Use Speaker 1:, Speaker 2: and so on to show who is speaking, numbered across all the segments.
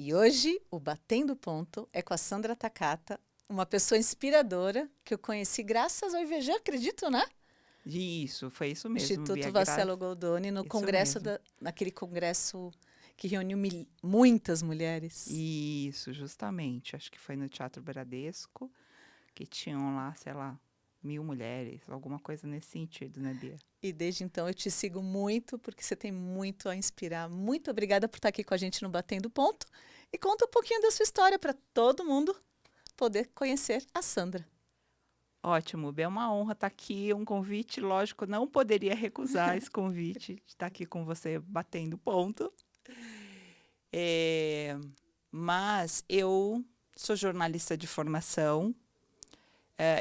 Speaker 1: E hoje o Batendo Ponto é com a Sandra Takata, uma pessoa inspiradora que eu conheci graças ao IVG, acredito, né?
Speaker 2: Isso, foi isso mesmo,
Speaker 1: Instituto
Speaker 2: Bia
Speaker 1: Vascello Goldoni, no
Speaker 2: Isso
Speaker 1: congresso
Speaker 2: mesmo.
Speaker 1: naquele congresso que reuniu muitas mulheres.
Speaker 2: Isso, justamente. Acho que foi no Teatro Bradesco, que tinham lá, sei lá, 1.000 mulheres, alguma coisa nesse sentido, né, Bia?
Speaker 1: E desde então eu te sigo muito, porque você tem muito a inspirar. Muito obrigada por estar aqui com a gente no Batendo Ponto. E conta um pouquinho da sua história para todo mundo poder conhecer a Sandra.
Speaker 2: Ótimo, Bia, é uma honra estar aqui. Um convite, lógico, não poderia recusar esse convite de estar aqui com você batendo ponto. É, mas eu sou jornalista de formação.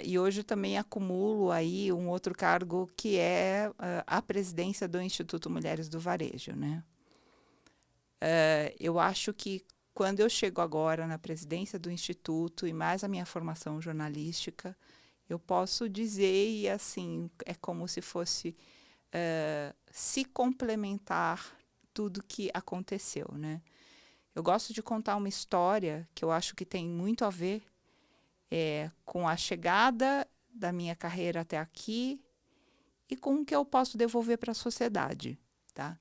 Speaker 2: E hoje também acumulo aí um outro cargo que é a presidência do Instituto Mulheres do Varejo, né? Eu acho que quando eu chego agora na presidência do Instituto e mais a minha formação jornalística, eu posso dizer, e assim, é como se fosse se complementar tudo que aconteceu, né? Eu gosto de contar uma história que eu acho que tem muito a ver com a chegada da minha carreira até aqui e com o que eu posso devolver para a sociedade, tá?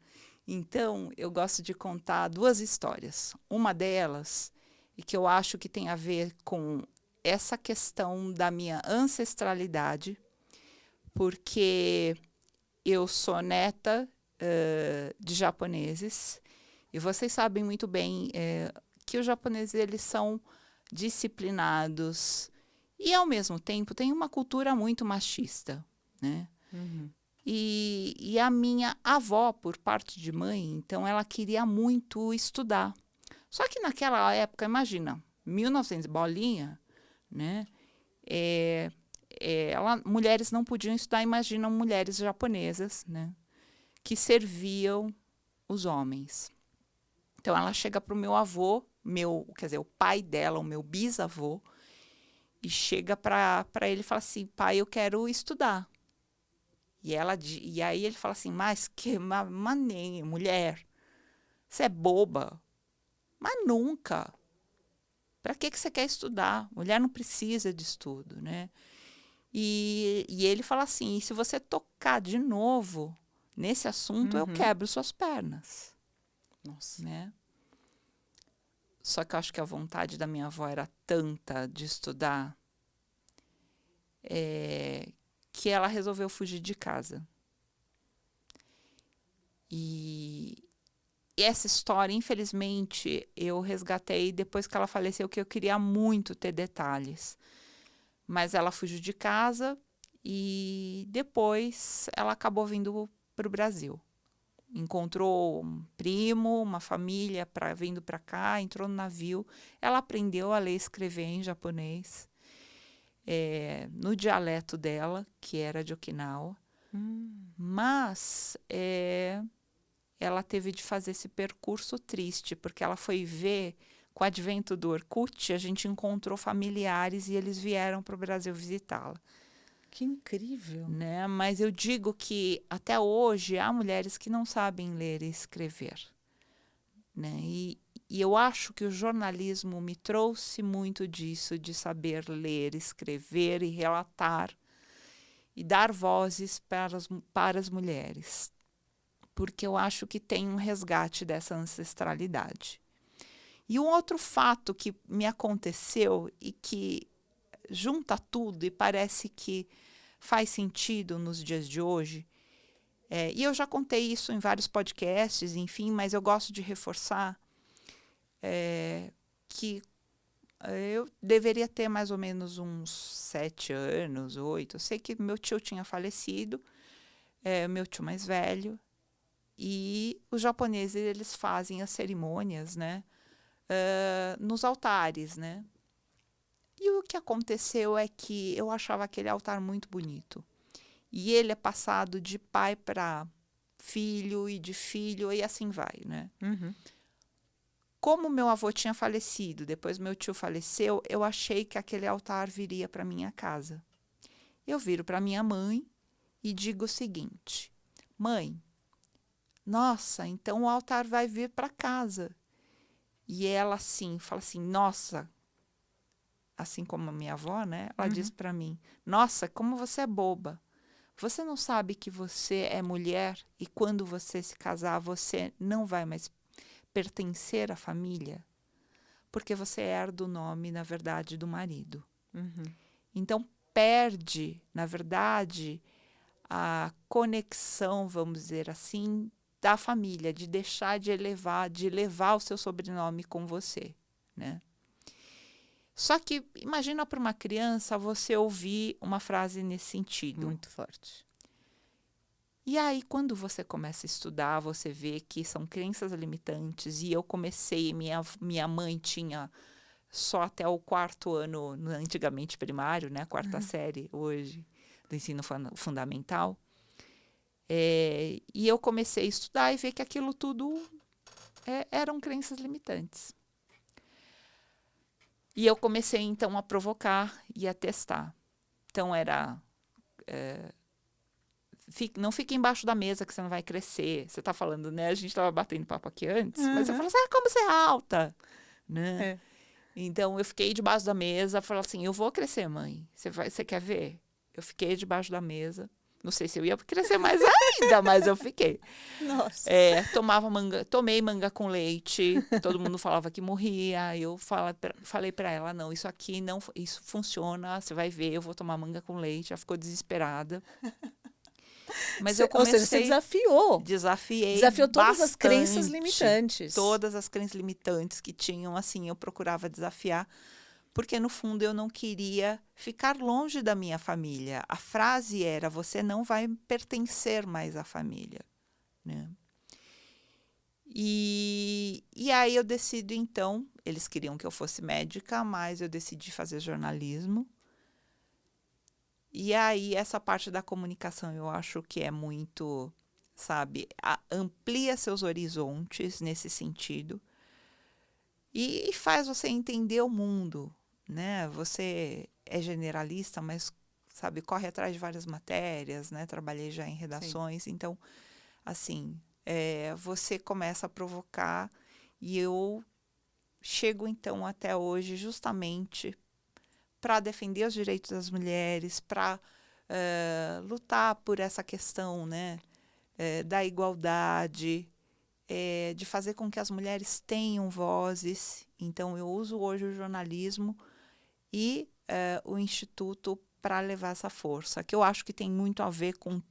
Speaker 2: Então, eu gosto de contar duas histórias. Uma delas, e que eu acho que tem a ver com essa questão da minha ancestralidade, porque eu sou neta de japoneses, e vocês sabem muito bem que os japoneses eles são disciplinados e, ao mesmo tempo, têm uma cultura muito machista, né?
Speaker 1: Uhum.
Speaker 2: E a minha avó, por parte de mãe, então ela queria muito estudar. Só que naquela época, imagina, 1900 bolinha, né? Mulheres não podiam estudar, imaginam mulheres japonesas, né? Que serviam os homens. Então ela chega para o meu avô, quer dizer, o pai dela, o meu bisavô, e chega para ele e fala assim: pai, eu quero estudar. E aí ele fala assim: mas que maneira, mulher, você é boba. Mas nunca. Para que você quer estudar? Mulher não precisa de estudo, né? E ele fala assim: e se você tocar de novo nesse assunto, eu
Speaker 1: Uhum.
Speaker 2: quebro suas pernas,
Speaker 1: Nossa.
Speaker 2: né? Só que eu acho que a vontade da minha avó era tanta de estudar que ela resolveu fugir de casa. E essa história, infelizmente, eu resgatei depois que ela faleceu, que eu queria muito ter detalhes. Mas ela fugiu de casa e depois ela acabou vindo para o Brasil. Encontrou um primo, uma família vindo para cá, entrou no navio. Ela aprendeu a ler e escrever em japonês, no dialeto dela, que era de Okinawa. Mas ela teve de fazer esse percurso triste, porque ela foi ver, com o advento do Orkut, a gente encontrou familiares e eles vieram para o Brasil visitá-la.
Speaker 1: Que incrível.
Speaker 2: Né? Mas eu digo que até hoje há mulheres que não sabem ler e escrever. Né? E eu acho que o jornalismo me trouxe muito disso, de saber ler, escrever e relatar e dar vozes para as mulheres. Porque eu acho que tem um resgate dessa ancestralidade. E um outro fato que me aconteceu e que junta tudo e parece que faz sentido nos dias de hoje, e eu já contei isso em vários podcasts, enfim, mas eu gosto de reforçar que eu deveria ter mais ou menos uns 7 anos, 8. Eu sei que meu tio tinha falecido, meu tio mais velho, e os japoneses eles fazem as cerimônias, né, nos altares, né? E o que aconteceu é que eu achava aquele altar muito bonito. E ele é passado de pai para filho e de filho e assim vai, né?
Speaker 1: Uhum.
Speaker 2: Como meu avô tinha falecido, depois meu tio faleceu, eu achei que aquele altar viria para minha casa. Eu viro para minha mãe e digo o seguinte: mãe, nossa, então o altar vai vir para casa. E ela, assim, fala assim, nossa, assim como a minha avó, né? Ela diz para mim, nossa, como você é boba. Você não sabe que você é mulher e quando você se casar, você não vai mais pertencer à família? Porque você herda o nome, na verdade, do marido. Então, perde, na verdade, a conexão, vamos dizer assim, da família, de deixar de levar o seu sobrenome com você, né? Só que imagina para uma criança você ouvir uma frase nesse sentido.
Speaker 1: Muito forte.
Speaker 2: E aí, quando você começa a estudar, você vê que são crenças limitantes. E eu comecei, minha mãe tinha só até o 4º ano, antigamente primário, né? 4ª série hoje, do ensino fundamental. E eu comecei a estudar e ver que aquilo tudo eram crenças limitantes. E eu comecei, então, a provocar e a testar. Então, era... não fique embaixo da mesa que você não vai crescer. Você está falando, né? A gente estava batendo papo aqui antes. Mas eu falei assim, como você é alta? Né? Então, eu fiquei debaixo da mesa. Falei assim, eu vou crescer, mãe. Você quer ver? Eu fiquei debaixo da mesa. Não sei se eu ia crescer mais ainda, mas eu fiquei.
Speaker 1: Nossa.
Speaker 2: Tomei manga com leite. Todo mundo falava que morria. Eu falei para ela, não, isso aqui não, isso funciona. Você vai ver, eu vou tomar manga com leite. Ela ficou desesperada. Mas eu comecei...
Speaker 1: Ou seja, você desafiou.
Speaker 2: Desafiei
Speaker 1: Desafiou todas
Speaker 2: bastante,
Speaker 1: as crenças limitantes.
Speaker 2: Todas as crenças limitantes que tinham, assim, eu procurava desafiar. Porque, no fundo, eu não queria ficar longe da minha família. A frase era, você não vai pertencer mais à família. Né? E aí eu decido, então, eles queriam que eu fosse médica, mas eu decidi fazer jornalismo. E aí essa parte da comunicação eu acho que é muito, sabe, amplia seus horizontes nesse sentido. E faz você entender o mundo, né? Você é generalista, mas, sabe, corre atrás de várias matérias, né? Trabalhei já em redações. Sim. Então, assim, você começa a provocar e eu chego, então, até hoje justamente para defender os direitos das mulheres, para lutar por essa questão, né? Da igualdade, de fazer com que as mulheres tenham vozes. Então, eu uso hoje o jornalismo e o Instituto para levar essa força, que eu acho que tem muito a ver com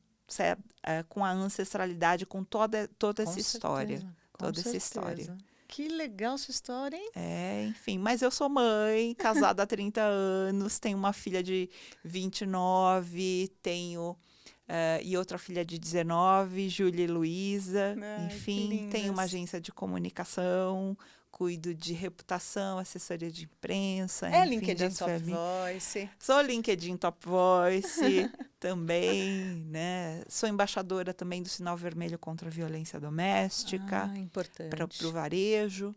Speaker 2: a ancestralidade, com toda essa história. Toda essa história.
Speaker 1: Que legal sua história, hein?
Speaker 2: Enfim, mas eu sou mãe, casada há 30 anos, tenho uma filha de 29, tenho... e outra filha de 19, Júlia e Luísa. Enfim, tenho uma agência de comunicação, cuido de reputação, assessoria de imprensa.
Speaker 1: Enfim, LinkedIn Top Voice.
Speaker 2: Sou LinkedIn Top Voice também, né? Sou embaixadora também do Sinal Vermelho contra a Violência Doméstica.
Speaker 1: Importante.
Speaker 2: Para o varejo.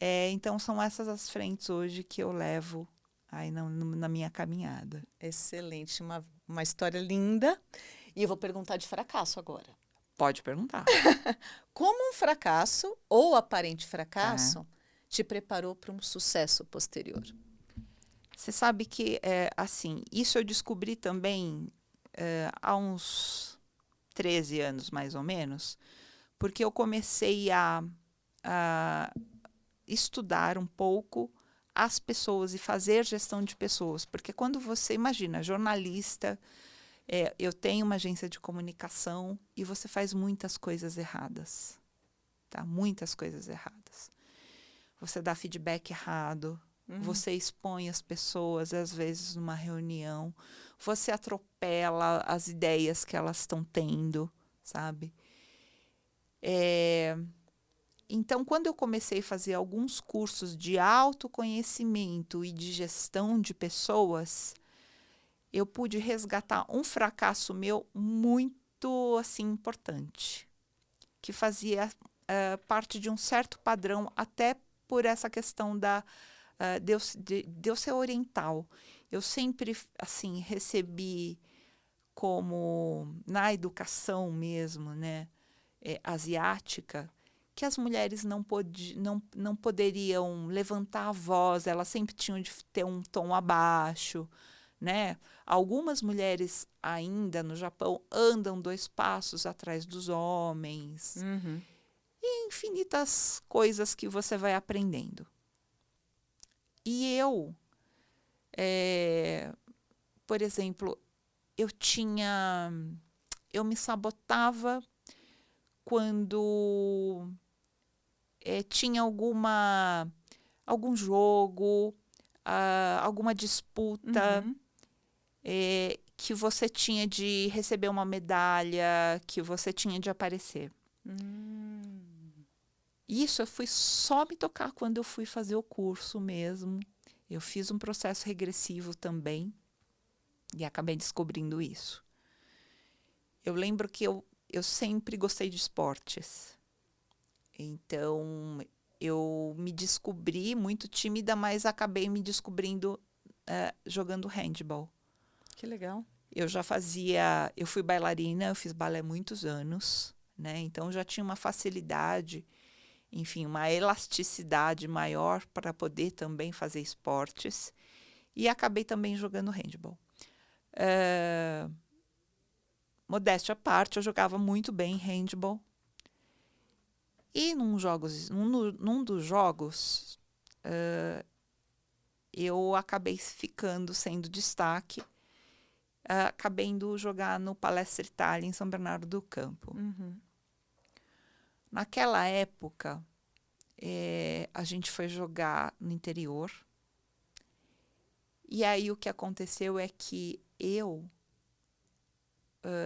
Speaker 2: Então, são essas as frentes hoje que eu levo aí na minha caminhada.
Speaker 1: Excelente, uma história linda. E eu vou perguntar de fracasso agora.
Speaker 2: Pode perguntar.
Speaker 1: Como um fracasso, ou aparente fracasso, te preparou para um sucesso posterior?
Speaker 2: Você sabe que, assim, isso eu descobri também há uns 13 anos, mais ou menos, porque eu comecei a estudar um pouco as pessoas e fazer gestão de pessoas. Porque quando você, imagina, jornalista, eu tenho uma agência de comunicação e você faz muitas coisas erradas. Tá? Muitas coisas erradas. Você dá feedback errado, você expõe as pessoas, às vezes, numa reunião, você atropela as ideias que elas estão tendo, sabe? Então, quando eu comecei a fazer alguns cursos de autoconhecimento e de gestão de pessoas, eu pude resgatar um fracasso meu muito assim, importante, que fazia parte de um certo padrão, até por essa questão de eu ser oriental. Eu sempre assim, recebi como, na educação mesmo, né, asiática, que as mulheres não poderiam levantar a voz, elas sempre tinham de ter um tom abaixo, né? Algumas mulheres ainda no Japão andam 2 passos atrás dos homens.
Speaker 1: Uhum.
Speaker 2: E infinitas coisas que você vai aprendendo. E eu, por exemplo, eu me sabotava quando tinha algum jogo, alguma disputa,
Speaker 1: Uhum.
Speaker 2: que você tinha de receber uma medalha, que você tinha de aparecer. Isso eu fui só me tocar quando eu fui fazer o curso mesmo. Eu fiz um processo regressivo também e acabei descobrindo isso. Eu lembro que eu sempre gostei de esportes. Então, eu me descobri muito tímida, mas acabei me descobrindo jogando handball.
Speaker 1: Que legal.
Speaker 2: Eu fui bailarina, eu fiz balé muitos anos, né? Então, já tinha uma facilidade, enfim, uma elasticidade maior para poder também fazer esportes. E acabei também jogando handball. Modéstia à parte, eu jogava muito bem handball. E num dos jogos, eu acabei sendo destaque. Acabei indo jogar no Palestra Itália, em São Bernardo do Campo.
Speaker 1: Uhum.
Speaker 2: Naquela época, a gente foi jogar no interior. E aí o que aconteceu é que eu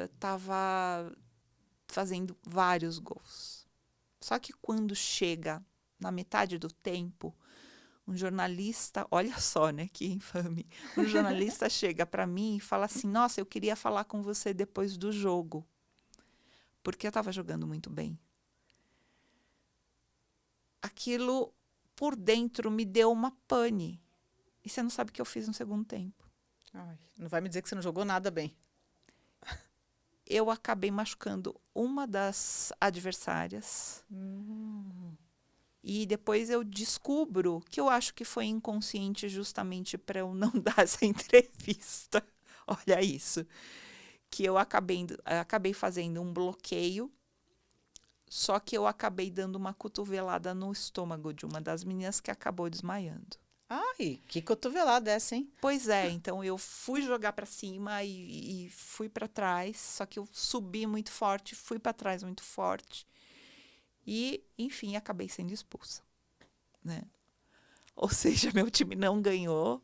Speaker 2: estava fazendo vários gols. Só que quando chega na metade do tempo, um jornalista, olha só, né, que infame. Um jornalista chega para mim e fala assim: "Nossa, eu queria falar com você depois do jogo, porque eu estava jogando muito bem." Aquilo por dentro me deu uma pane. E você não sabe o que eu fiz no segundo tempo.
Speaker 1: Ai, não vai me dizer que você não jogou nada bem.
Speaker 2: Eu acabei machucando uma das adversárias. E depois eu descubro que eu acho que foi inconsciente justamente para eu não dar essa entrevista. Olha isso. Que eu acabei fazendo um bloqueio, só que eu acabei dando uma cotovelada no estômago de uma das meninas que acabou desmaiando.
Speaker 1: Ai, que cotovelada essa, hein?
Speaker 2: Pois é, então eu fui jogar para cima e fui para trás, só que eu subi muito forte, fui para trás muito forte. E, enfim, acabei sendo expulsa, né? Ou seja, meu time não ganhou,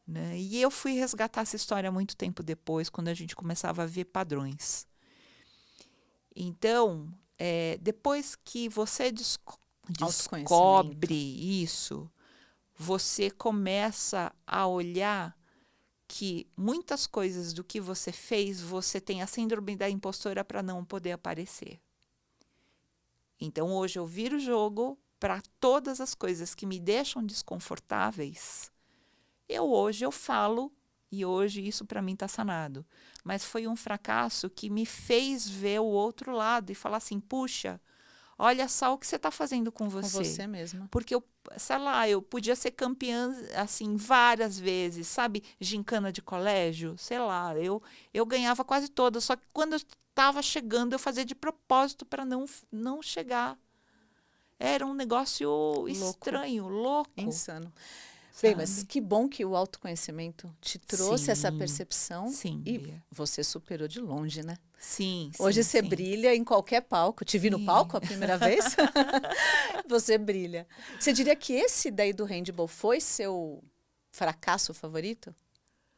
Speaker 2: né? E eu fui resgatar essa história muito tempo depois, quando a gente começava a ver padrões. Então, depois que você descobre isso, você começa a olhar que muitas coisas do que você fez, você tem a síndrome da impostora para não poder aparecer. Então, hoje eu viro o jogo para todas as coisas que me deixam desconfortáveis. Hoje eu falo, e hoje isso para mim está sanado. Mas foi um fracasso que me fez ver o outro lado e falar assim: puxa, olha só o que você está fazendo com você.
Speaker 1: Com você mesma.
Speaker 2: Porque sei lá, eu podia ser campeã assim várias vezes, sabe? Gincana de colégio, sei lá, eu ganhava quase todas, só que quando eu estava chegando eu fazia de propósito para não chegar. Era um negócio estranho, louco.
Speaker 1: Insano. Bem, mas que bom que o autoconhecimento te trouxe essa percepção e você superou de longe, né?
Speaker 2: Sim.
Speaker 1: Hoje você brilha em qualquer palco. Te vi no palco a primeira vez? Você brilha. Você diria que esse daí do handball foi seu fracasso favorito?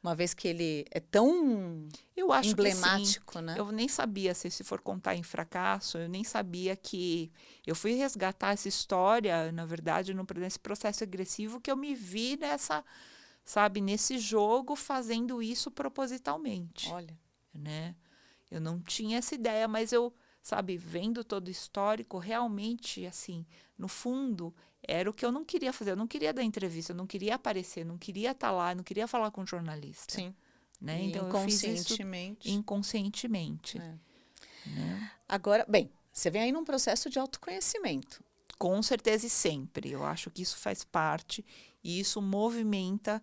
Speaker 1: Uma vez que ele é tão emblemático, né?
Speaker 2: Eu nem sabia, se for contar em fracasso, eu nem sabia que... Eu fui resgatar essa história, na verdade, nesse processo agressivo, que eu me vi nesse jogo, fazendo isso propositalmente.
Speaker 1: Olha.
Speaker 2: Né? Eu não tinha essa ideia, mas eu, vendo todo o histórico, realmente, assim, no fundo... Era o que eu não queria fazer. Eu não queria dar entrevista, eu não queria aparecer, não queria estar lá, não queria falar com jornalista.
Speaker 1: Sim.
Speaker 2: Né?
Speaker 1: Então,
Speaker 2: eu fiz isso inconscientemente.
Speaker 1: É.
Speaker 2: Né?
Speaker 1: Agora, bem, você vem aí num processo de autoconhecimento.
Speaker 2: Com certeza e sempre. Eu acho que isso faz parte e isso movimenta.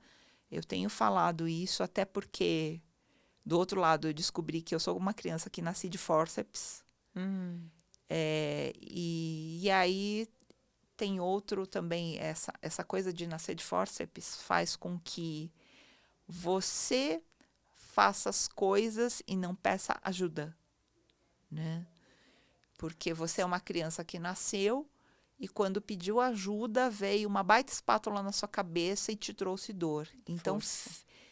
Speaker 2: Eu tenho falado isso até porque, do outro lado, eu descobri que eu sou uma criança que nasci de fórceps. E aí tem outro também, essa coisa de nascer de fórceps faz com que você faça as coisas e não peça ajuda, né? Porque você é uma criança que nasceu e quando pediu ajuda veio uma baita espátula na sua cabeça e te trouxe dor. Então,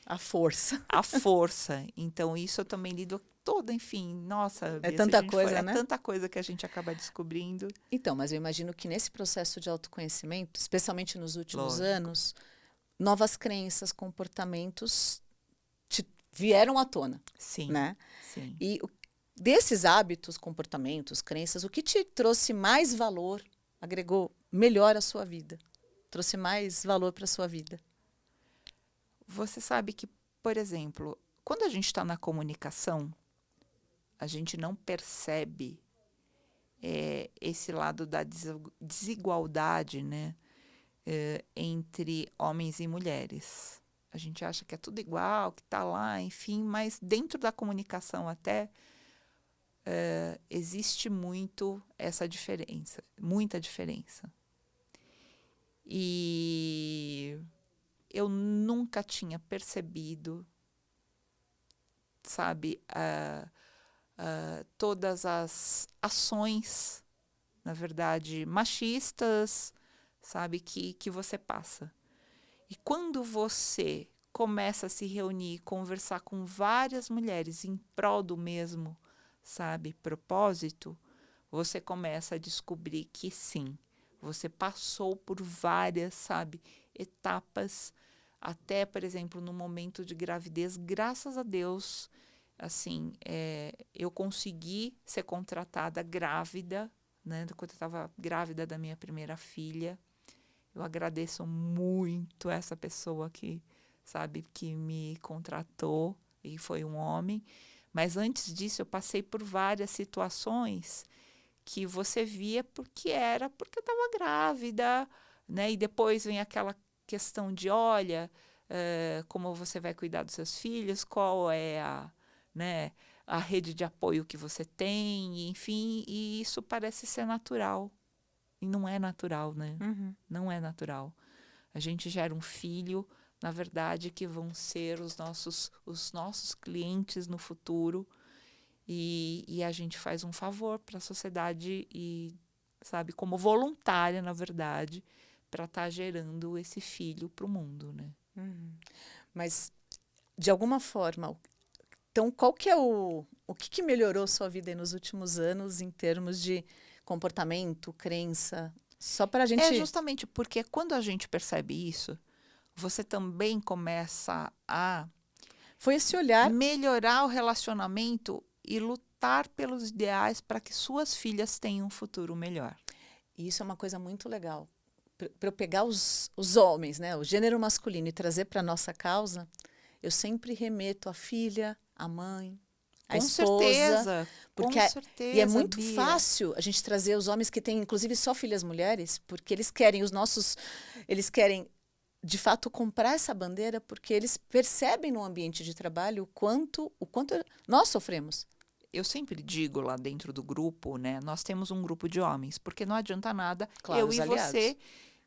Speaker 1: A força.
Speaker 2: a força. Então, isso eu também lido toda, enfim. Nossa,
Speaker 1: É
Speaker 2: Bia,
Speaker 1: tanta coisa,
Speaker 2: é
Speaker 1: né?
Speaker 2: tanta coisa que a gente acaba descobrindo.
Speaker 1: Então, mas eu imagino que nesse processo de autoconhecimento, especialmente nos últimos
Speaker 2: Lógico.
Speaker 1: anos, novas crenças, comportamentos vieram à tona,
Speaker 2: Sim,
Speaker 1: né?
Speaker 2: sim.
Speaker 1: E desses hábitos, comportamentos, crenças, o que te trouxe mais valor, agregou melhor à sua vida? Trouxe mais valor para a sua vida?
Speaker 2: Você sabe que, por exemplo, quando a gente está na comunicação, a gente não percebe esse lado da desigualdade, né, entre homens e mulheres. A gente acha que é tudo igual, que está lá, enfim, mas dentro da comunicação até existe muito essa diferença, muita diferença. E eu nunca tinha percebido, sabe, todas as ações, na verdade, machistas, sabe, que você passa. E quando você começa a se reunir, conversar com várias mulheres em prol do mesmo, sabe, propósito, você começa a descobrir que sim, você passou por várias, sabe, etapas, até, por exemplo, no momento de gravidez, graças a Deus, assim, eu consegui ser contratada grávida, né, quando eu estava grávida da minha primeira filha. Eu agradeço muito essa pessoa que, sabe, que me contratou e foi um homem. Mas antes disso, eu passei por várias situações que você via porque eu estava grávida, né? E depois vem aquela questão de, olha, como você vai cuidar dos seus filhos, qual é né, a rede de apoio que você tem, enfim, e isso parece ser natural. E não é natural, né? Não é natural. A gente gera um filho, na verdade, que vão ser os nossos clientes no futuro. E a gente faz um favor para a sociedade e, sabe, como voluntária, na verdade, para estar gerando esse filho para o mundo, né?
Speaker 1: Mas, de alguma forma, então, qual que é o que melhorou sua vida aí nos últimos anos em termos de comportamento, crença? Só para a gente...
Speaker 2: É justamente porque quando a gente percebe isso, você também começa a
Speaker 1: Foi esse olhar...
Speaker 2: melhorar o relacionamento e lutar pelos ideais para que suas filhas tenham um futuro melhor.
Speaker 1: E isso é uma coisa muito legal. Para eu pegar os homens, né, o gênero masculino e trazer para a nossa causa, eu sempre remeto a filha, a mãe, a
Speaker 2: Com
Speaker 1: esposa.
Speaker 2: certeza,
Speaker 1: Porque
Speaker 2: com certeza,
Speaker 1: e é muito
Speaker 2: Bia.
Speaker 1: fácil a gente trazer os homens que têm, inclusive, só filhas mulheres, porque eles querem eles querem, de fato, comprar essa bandeira, porque eles percebem no ambiente de trabalho o quanto nós sofremos.
Speaker 2: Eu sempre digo lá dentro do grupo, né? Nós temos um grupo de homens, porque não adianta nada
Speaker 1: Claro,
Speaker 2: eu
Speaker 1: os
Speaker 2: e
Speaker 1: aliados.
Speaker 2: você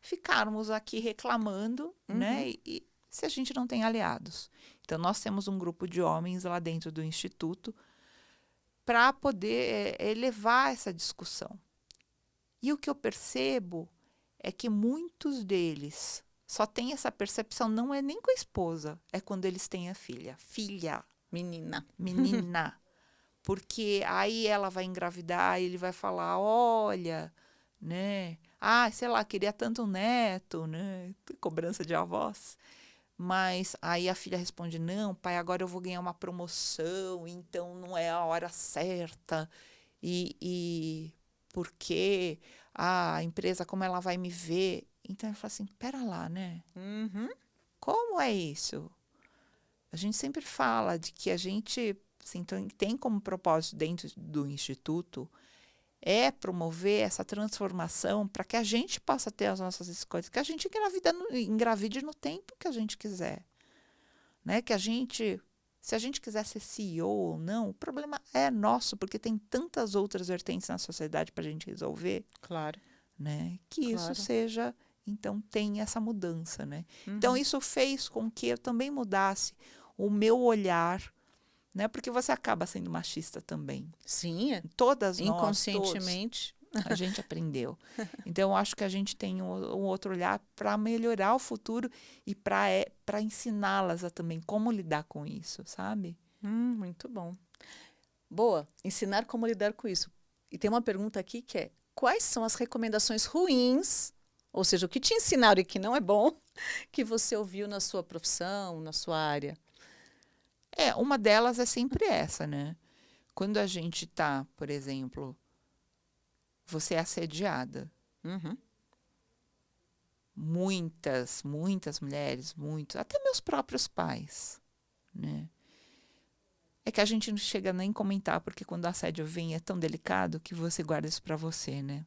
Speaker 2: ficarmos aqui reclamando, né? E se a gente não tem aliados. Então, nós temos um grupo de homens lá dentro do Instituto para poder elevar essa discussão. E o que eu percebo é que muitos deles só têm essa percepção, não é nem com a esposa, é quando eles têm a filha. Filha,
Speaker 1: Menina.
Speaker 2: menina. Porque aí ela vai engravidar e ele vai falar, olha, né? Ah, sei lá, queria tanto um neto, né? Cobrança de avós. Mas aí a filha responde, não, pai, agora eu vou ganhar uma promoção, então não é a hora certa. E porque a empresa, como ela vai me ver? Então ele fala assim, pera lá, né? Como é isso? A gente sempre fala de que a gente assim, tem como propósito dentro do Instituto é promover essa transformação para que a gente possa ter as nossas escolhas, que a gente engravide no tempo que a gente quiser, né? Que a gente, se a gente quiser ser CEO ou não, o problema é nosso, porque tem tantas outras vertentes na sociedade para a gente resolver,
Speaker 1: Claro.
Speaker 2: né? Que
Speaker 1: Claro.
Speaker 2: isso seja, então tem essa mudança, né?
Speaker 1: Uhum.
Speaker 2: Então isso fez com que eu também mudasse o meu olhar, né? Porque você acaba sendo machista também.
Speaker 1: Sim,
Speaker 2: Todas nós,
Speaker 1: inconscientemente.
Speaker 2: a gente aprendeu. Então, eu acho que a gente tem um outro olhar para melhorar o futuro e para ensiná-las a também como lidar com isso, sabe?
Speaker 1: Muito bom. Boa, ensinar como lidar com isso. E tem uma pergunta aqui que é: quais são as recomendações ruins, ou seja, o que te ensinaram e que não é bom, que você ouviu na sua profissão, na sua área?
Speaker 2: Uma delas é sempre essa, né? Quando a gente tá, por exemplo, você é assediada.
Speaker 1: Uhum.
Speaker 2: Muitas mulheres, até meus próprios pais, né? É que a gente não chega nem a comentar, porque quando o assédio vem é tão delicado que você guarda isso para você, né?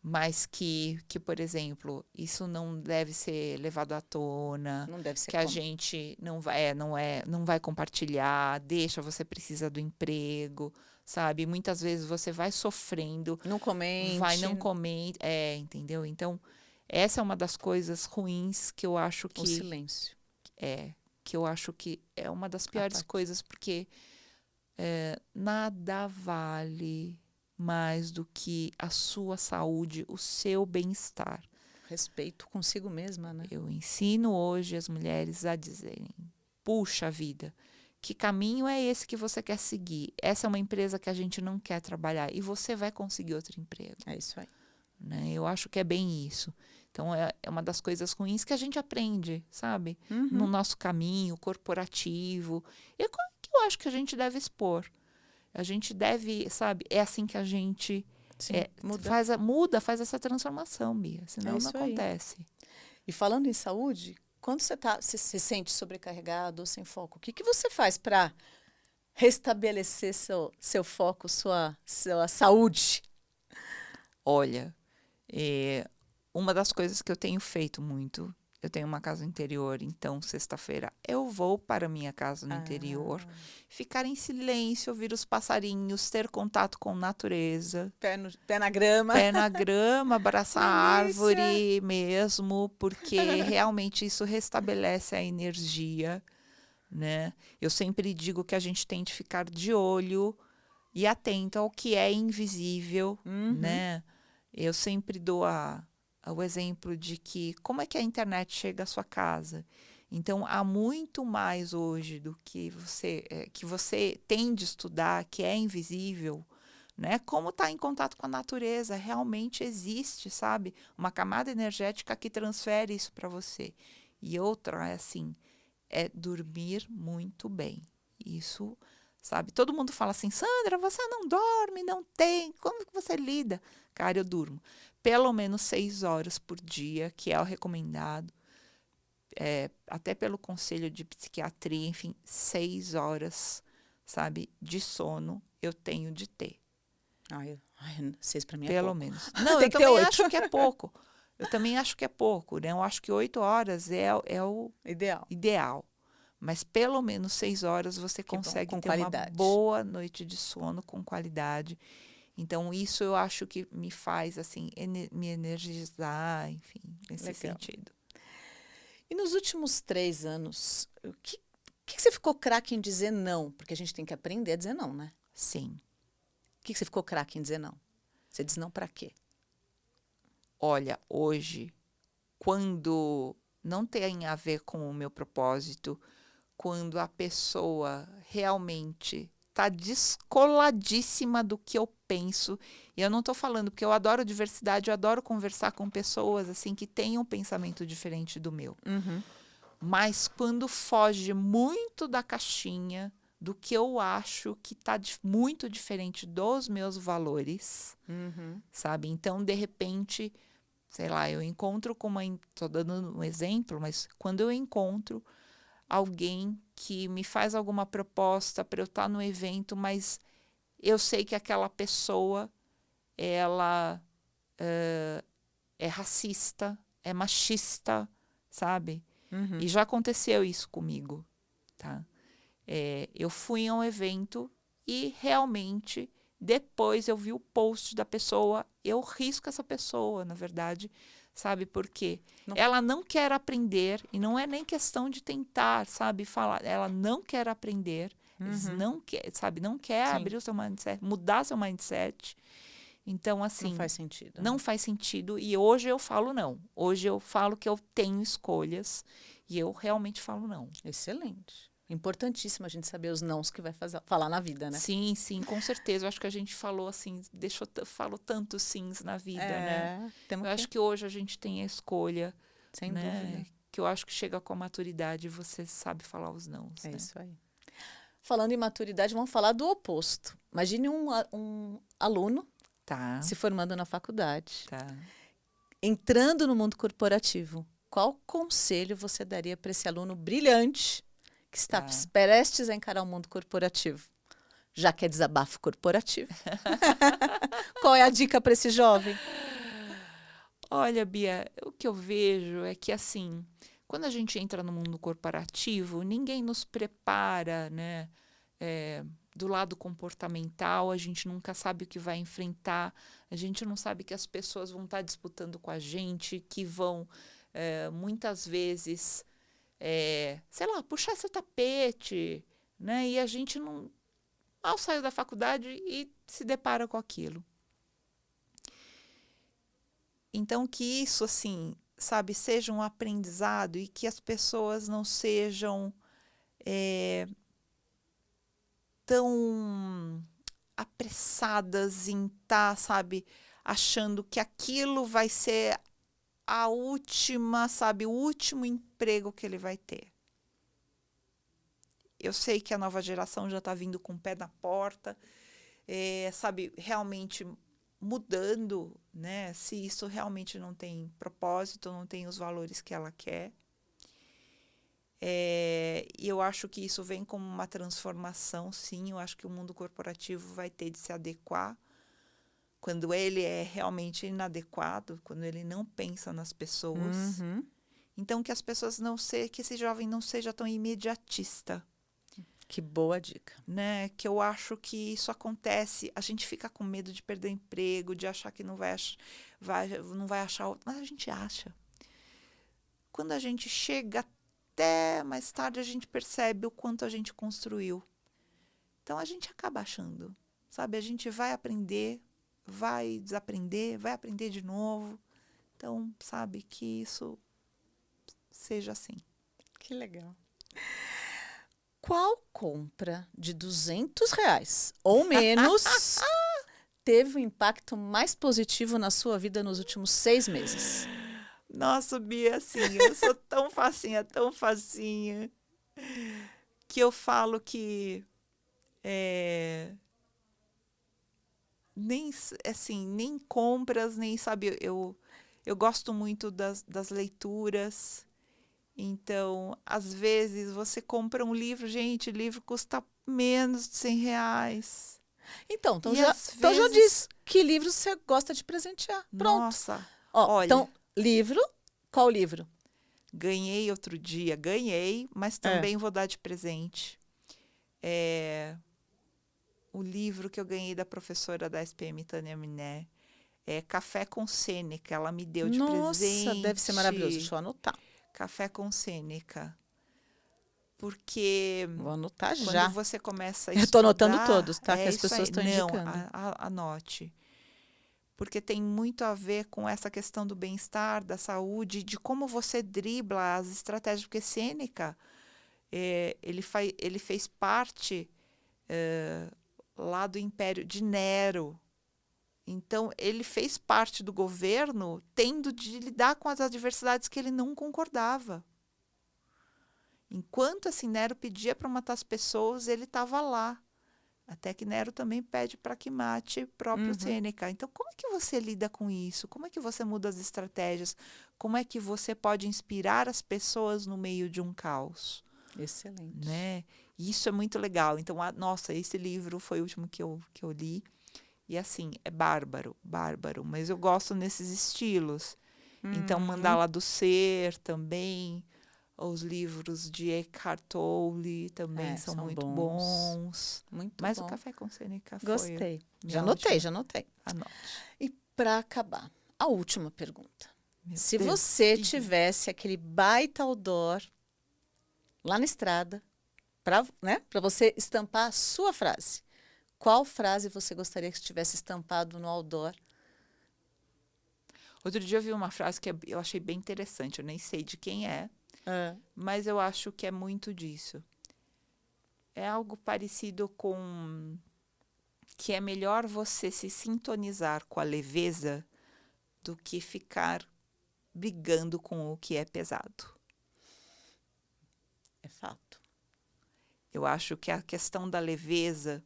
Speaker 2: Mas que, por exemplo, isso não deve ser levado à tona,
Speaker 1: Não deve ser
Speaker 2: que a
Speaker 1: como.
Speaker 2: gente não vai compartilhar, deixa, você precisa do emprego, sabe? Muitas vezes você vai sofrendo,
Speaker 1: Não comente.
Speaker 2: vai não comer, entendeu? Então, essa é uma das coisas ruins que eu acho
Speaker 1: O silêncio.
Speaker 2: que eu acho que é uma das piores coisas, porque nada vale mais do que a sua saúde, o seu bem-estar.
Speaker 1: Respeito consigo mesma, né?
Speaker 2: Eu ensino hoje as mulheres a dizerem: puxa vida, que caminho é esse que você quer seguir? Essa é uma empresa que a gente não quer trabalhar e você vai conseguir outro emprego.
Speaker 1: É isso aí.
Speaker 2: Né? Eu acho que é bem isso. Então, é uma das coisas ruins que a gente aprende, sabe?
Speaker 1: Uhum.
Speaker 2: No nosso caminho corporativo. E que eu acho que a gente deve expor. A gente deve, sabe? É assim que a gente
Speaker 1: Sim,
Speaker 2: faz essa transformação, Bia. Senão não acontece.
Speaker 1: E falando em saúde, quando você se sente sobrecarregado ou sem foco, o que você faz para restabelecer seu foco, sua saúde?
Speaker 2: Olha, uma das coisas que eu tenho feito muito, eu tenho uma casa no interior, então sexta-feira eu vou para a minha casa no interior, ficar em silêncio, ouvir os passarinhos, ter contato com a natureza.
Speaker 1: Pé na grama.
Speaker 2: Pé na grama, abraçar a árvore mesmo, porque realmente isso restabelece a energia, né? Eu sempre digo que a gente tem de ficar de olho e atento ao que é invisível, né? Eu sempre dou o exemplo de que como é que a internet chega à sua casa. Então, há muito mais hoje do que você tem de estudar, que é invisível, né? Como está em contato com a natureza, realmente existe, sabe? Uma camada energética que transfere isso para você. E outra é dormir muito bem. Isso, sabe? Todo mundo fala assim: Sandra, você não dorme, não tem, como que você lida? Cara, eu durmo pelo menos 6 horas por dia, que é o recomendado, até pelo Conselho de Psiquiatria, enfim, 6 horas, sabe, de sono eu tenho de ter.
Speaker 1: 6 para mim é
Speaker 2: pelo
Speaker 1: pouco.
Speaker 2: menos. Não, eu também acho que é pouco. Eu também acho que é pouco, né? Eu acho que 8 horas é o ideal. Mas pelo menos 6 horas você consegue ter qualidade. Uma boa noite de sono com qualidade. Então, isso eu acho que me faz, assim, me energizar, enfim, nesse sentido.
Speaker 1: E nos últimos 3 anos, o que você ficou craque em dizer não? Porque a gente tem que aprender a dizer não, né?
Speaker 2: Sim.
Speaker 1: O que você ficou craque em dizer não? Você diz não para quê?
Speaker 2: Olha, hoje, quando não tem a ver com o meu propósito, quando a pessoa realmente está descoladíssima do que eu penso. E eu não estou falando porque eu adoro diversidade, eu adoro conversar com pessoas assim que tenham um pensamento diferente do meu. Mas quando foge muito da caixinha, do que eu acho que está muito diferente dos meus valores, sabe? Então, de repente, sei lá, eu encontro com estou dando um exemplo, mas quando eu encontro alguém que me faz alguma proposta para eu estar no evento, mas eu sei que aquela pessoa, ela é racista, é machista, sabe?
Speaker 1: Uhum.
Speaker 2: E já aconteceu isso comigo, tá? Eu fui a um evento e realmente depois eu vi o post da pessoa, eu risco essa pessoa, na verdade, sabe? Porque
Speaker 1: Não.
Speaker 2: ela não quer aprender e não é nem questão de tentar, sabe? Falar, ela não quer aprender, eles não quer, sabe? Não quer
Speaker 1: Sim.
Speaker 2: abrir o seu mindset, mudar seu mindset. Então,
Speaker 1: Não
Speaker 2: assim,
Speaker 1: faz sentido.
Speaker 2: não faz sentido. E hoje eu falo não. Hoje eu falo que eu tenho escolhas e eu realmente falo não.
Speaker 1: Excelente. Importantíssimo a gente saber os nãos que vai falar na vida, né?
Speaker 2: Sim, sim, com certeza. Eu acho que a gente falou assim, falou tantos sims na vida, né?
Speaker 1: Temos
Speaker 2: Eu acho que hoje a gente tem a escolha,
Speaker 1: sem
Speaker 2: né?
Speaker 1: dúvida.
Speaker 2: Que eu acho que chega com a maturidade e você sabe falar os nãos,
Speaker 1: É
Speaker 2: né?
Speaker 1: isso aí. Falando em maturidade, vamos falar do oposto. Imagine um aluno
Speaker 2: Tá,
Speaker 1: se formando na faculdade,
Speaker 2: tá.
Speaker 1: entrando no mundo corporativo. Qual conselho você daria para esse aluno brilhante que está
Speaker 2: Tá.
Speaker 1: prestes a encarar o mundo corporativo? Já que é desabafo corporativo. Qual é a dica para esse jovem?
Speaker 2: Olha, Bia, o que eu vejo é que, assim, quando a gente entra no mundo corporativo, ninguém nos prepara, né? Do lado comportamental, a gente nunca sabe o que vai enfrentar, a gente não sabe que as pessoas vão estar disputando com a gente, que vão, muitas vezes, sei lá, puxar seu tapete, né? E a gente não mal saiu da faculdade e se depara com aquilo. Então, que isso, assim, sabe, seja um aprendizado e que as pessoas não sejam tão apressadas em estar, sabe, achando que aquilo vai ser a última, sabe, o último emprego que ele vai ter. Eu sei que a nova geração já está vindo com o pé na porta, sabe, realmente mudando, né? Se isso realmente não tem propósito, não tem os valores que ela quer. E eu acho que isso vem como uma transformação, sim. Eu acho que o mundo corporativo vai ter de se adequar quando ele é realmente inadequado, quando ele não pensa nas pessoas.
Speaker 1: Uhum.
Speaker 2: Então, que as pessoas que esse jovem não seja tão imediatista.
Speaker 1: Que boa dica.
Speaker 2: Né? Que eu acho que isso acontece. A gente fica com medo de perder emprego, de achar que não vai achar outro. Mas a gente acha. Quando a gente chega até mais tarde, a gente percebe o quanto a gente construiu. Então, a gente acaba achando. Sabe? A gente vai aprender, vai desaprender, vai aprender de novo. Então, sabe? Que isso seja assim.
Speaker 1: Que legal. Qual compra de R$200 ou menos teve um impacto mais positivo na sua vida nos últimos 6 meses?
Speaker 2: Nossa, Bia, assim, eu sou tão facinha, que eu falo que nem, assim, nem compras, nem, sabe, eu gosto muito das leituras. Então, às vezes, você compra um livro, gente, livro custa menos de R$100.
Speaker 1: Então
Speaker 2: E
Speaker 1: já
Speaker 2: às vezes,
Speaker 1: diz que livro você gosta de presentear. Pronto.
Speaker 2: Nossa,
Speaker 1: Ó,
Speaker 2: olha,
Speaker 1: então, livro, qual livro?
Speaker 2: ganhei outro dia, mas também vou dar de presente. O livro que eu ganhei da professora da SPM, Tânia Miné, é Café com Sêneca. Ela me deu de presente.
Speaker 1: Nossa, deve ser maravilhoso. Deixa eu anotar.
Speaker 2: Café com Sêneca. Porque
Speaker 1: Vou anotar
Speaker 2: quando
Speaker 1: já.
Speaker 2: você começa a
Speaker 1: Eu estou
Speaker 2: estudar...
Speaker 1: anotando todos, tá? Que as
Speaker 2: isso
Speaker 1: pessoas
Speaker 2: aí.
Speaker 1: estão
Speaker 2: Não,
Speaker 1: indicando.
Speaker 2: anote. Porque tem muito a ver com essa questão do bem-estar, da saúde, de como você dribla as estratégias. Porque Sêneca, ele fez parte lá do Império de Nero. Então, ele fez parte do governo tendo de lidar com as adversidades que ele não concordava. Enquanto assim, Nero pedia para matar as pessoas, ele estava lá. Até que Nero também pede para que mate o próprio Sêneca. Então, como é que você lida com isso? Como é que você muda as estratégias? Como é que você pode inspirar as pessoas no meio de um caos?
Speaker 1: Excelente.
Speaker 2: né? E isso é muito legal. Então, nossa, esse livro foi o último que eu li. E assim, é bárbaro, bárbaro. Mas eu gosto nesses estilos. Então, Mandala do Ser também. Os livros de Eckhart Tolle também são muito bons.
Speaker 1: Muito
Speaker 2: Mas
Speaker 1: bom.
Speaker 2: o Café com Sêneca foi
Speaker 1: Gostei.
Speaker 2: minha
Speaker 1: Já anotei.
Speaker 2: Anote.
Speaker 1: E para acabar, a última pergunta.
Speaker 2: Meu
Speaker 1: Se
Speaker 2: Deus,
Speaker 1: você
Speaker 2: diga.
Speaker 1: tivesse aquele baita outdoor lá na estrada, para você estampar a sua frase, qual frase você gostaria que estivesse estampado no outdoor?
Speaker 2: Outro dia eu vi uma frase que eu achei bem interessante. Eu nem sei de quem é, mas eu acho que é muito disso. É algo parecido com que é melhor você se sintonizar com a leveza do que ficar brigando com o que é pesado.
Speaker 1: É fato.
Speaker 2: Eu acho que a questão da leveza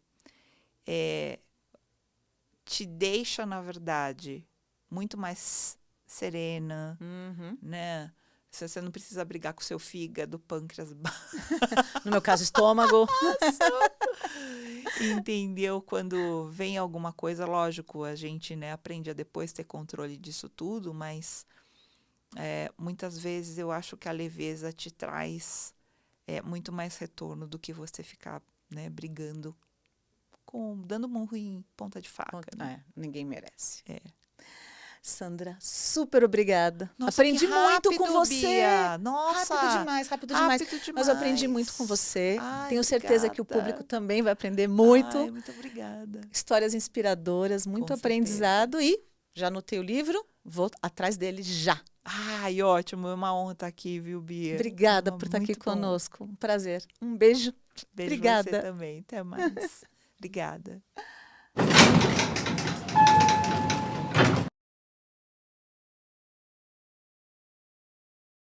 Speaker 2: te deixa, na verdade, muito mais serena, né? Você não precisa brigar com o seu fígado, pâncreas.
Speaker 1: No meu caso, estômago.
Speaker 2: Entendeu? Quando vem alguma coisa, lógico, a gente, né, aprende a depois ter controle disso tudo, mas muitas vezes eu acho que a leveza te traz muito mais retorno do que você ficar, né, brigando, dando murro em ponta de faca. Né?
Speaker 1: Ninguém merece. Sandra,
Speaker 2: super obrigada.
Speaker 1: Nossa, aprendi muito com você.
Speaker 2: Bia. Nossa,
Speaker 1: rápido demais. Mas eu aprendi muito com você. Tenho certeza que o público também vai aprender muito.
Speaker 2: Muito obrigada.
Speaker 1: Histórias inspiradoras, muito aprendizado. E já anotei o livro, vou atrás dele já.
Speaker 2: Ai, ótimo. É uma honra estar aqui, viu, Bia?
Speaker 1: Obrigada por estar aqui conosco. Um prazer. Um beijo.
Speaker 2: Beijo
Speaker 1: obrigada.
Speaker 2: Você também. Até mais. Obrigada.